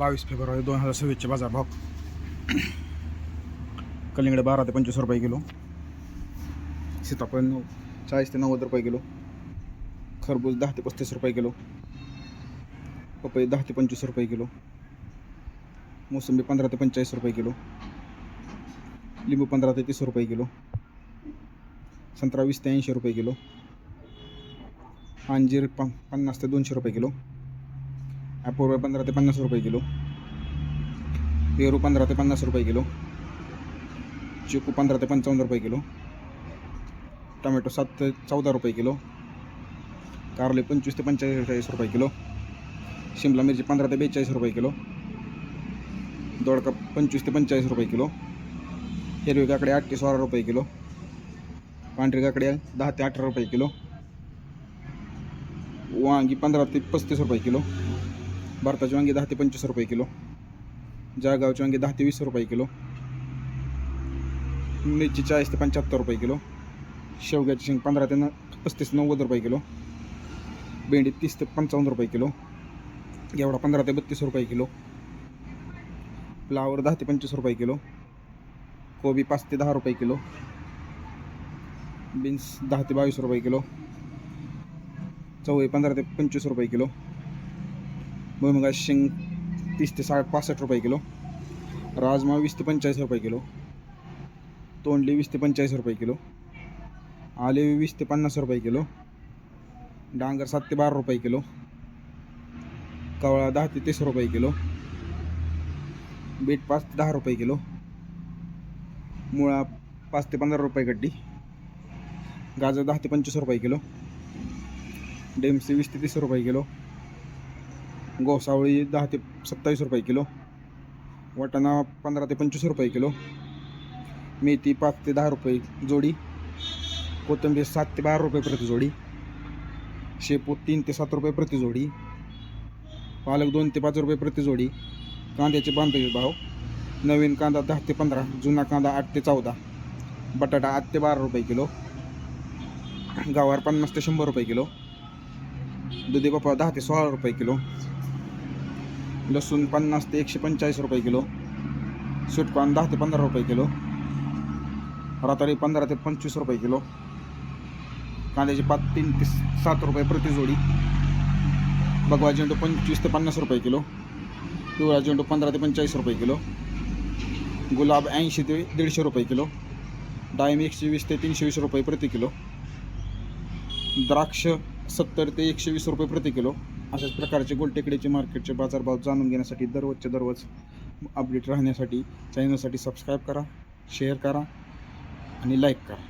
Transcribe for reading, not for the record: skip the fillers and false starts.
22 February 2026 बाजार भाव. कलिंगड 12 ते 25 रुपये किलो. सीताफळ 40 ते 90 रुपये किलो. खरबूज 10 ते 35 रुपये किलो. पपई 10 ते 25 रुपये किलो. मोसंबी 15 ते 45 रुपये किलो. लिंबू 15 ते 30 रुपये किलो. संत्रा 20 ते 80 रुपये किलो. अंजीर 50 ते 200 रुपये किलो. ॲपोर 15 ते 50 रुपये किलो. पेरू 15 ते 50 रुपये किलो. चिकू 15 ते 55 रुपये किलो. टोमॅटो 7 ते 14 रुपये किलो. कारले 25 ते 45 रुपये किलो. शिमला मिरची 15 ते 42 रुपये किलो. दोडका 25 ते 45 रुपये किलो. हिरवी काकडी 8 ते 16 रुपये किलो. पांढरी काकडी 10 ते 18 रुपये किलो. वांगी 15 ते 35 रुपये किलो. भारताची वांगी 10 ते 25 रुपये किलो. जळगावची वांगी 10 ते 20 रुपये किलो. मिरची 40 ते 75 रुपये किलो. शेवग्याची शेंग 15 ते 35 ते 90 रुपये किलो. भेंडी 30 ते 55 रुपये किलो. घेवडा 15 ते 32 रुपये किलो. फ्लावर 10 ते 25 रुपये किलो. कोबी 5 ते 10 रुपये किलो. बीन्स 10 ते 22 रुपये किलो. चवळी 15 ते 25 रुपये किलो. भुईमुगाची शेंग 30 ते 65 रुपये किलो. राजमा 20 ते 45 रुपये किलो. तोंडली 20 ते 45 रुपये किलो. आले 20 ते 50 रुपये किलो. डांगर 7 ते 12 रुपये किलो. कवळा 10 ते 30 रुपये किलो. बीट 5 ते 10 रुपये किलो. मुळा 5 ते 15 रुपये गड्डी. गाजर 10 ते 25 रुपये किलो. डेमसी 20 ते 30 रुपये किलो. गोसावळी 10 ते 27 रुपये किलो. वाटाणा 15 ते 25 रुपये किलो. मेथी 5 ते 10 रुपये जोडी. कोथिंबीर 7 ते 12 रुपये प्रति जोडी. शेपू 3 ते 7 रुपये प्रति जोडी. पालक 2 ते 5 रुपये प्रति जोडी. कांद्याचे बांधलेले भाव. नवीन कांदा 10 ते 15. जुना कांदा 8 ते 14. बटाटा 8 ते 12 रुपये किलो. गवार 50 ते 100 रुपये किलो. दुधी भोपळा 10 ते 16 रुपये किलो. लसूण 50 ते 145 रुपये किलो. स्वीटकॉर्न 10 ते 15 रुपये किलो. रातारी 15 ते 25 रुपये किलो. कांद्याची पात 3 ते 7 रुपये प्रति जोडी. भगवा झेंडू 25 ते 50 रुपये किलो. पिवळा झेंडू 15 ते 45 रुपये किलो. गुलाब 80 ते 150 रुपये किलो. डाळिंब 120 ते 320 रुपये प्रति किलो. द्राक्ष 70 ते 120 रुपये प्रति किलो. अशाच प्रकारचे गोलटेकडीचे मार्केटचे बाजारभाव जाणून घेण्यासाठी दररोज अपडेट राहण्यासाठी चॅनलसाठी सबस्क्राईब करा, शेअर करा आणि लाईक करा.